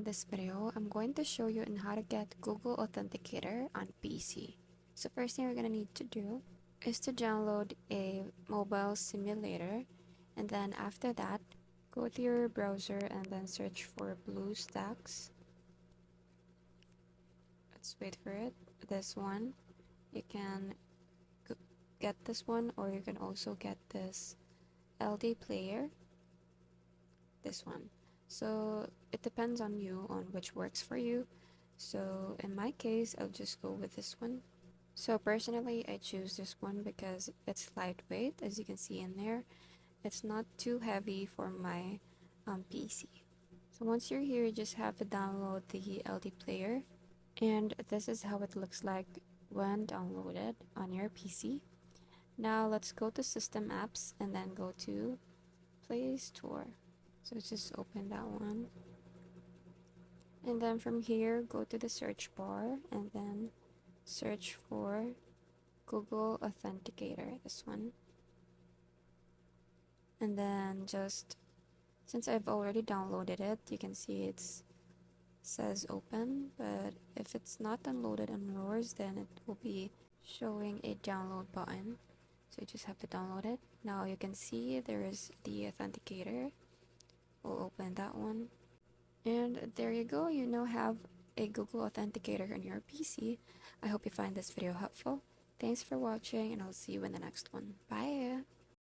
this video, I'm going to show you on how to get Google Authenticator on PC. So first thing you're going to need to do is to download a mobile simulator, and then after that, go to your browser and then search for BlueStacks. Let's wait for it. This one. You can get this one, or you can also get this LD player. This one. So it depends on you on which works for you. So in my case, I'll just go with this one. So personally, I choose this one because it's lightweight, as you can see in there. It's not too heavy for my PC. So once you're here, you just have to download the LD player, and this is how it looks like when downloaded on your PC. Now let's go to System Apps and then go to Play Store. So just open that one, and then from here go to the search bar and then search for Google Authenticator, this one. And then just, since I've already downloaded it, you can see it says open, but if it's not downloaded on yours, then it will be showing a download button. So you just have to download it. Now you can see there is the authenticator. We'll open that one, and there you go. You now have a Google Authenticator on your PC. I hope you find this video helpful. Thanks for watching, and I'll see you in the next one. Bye!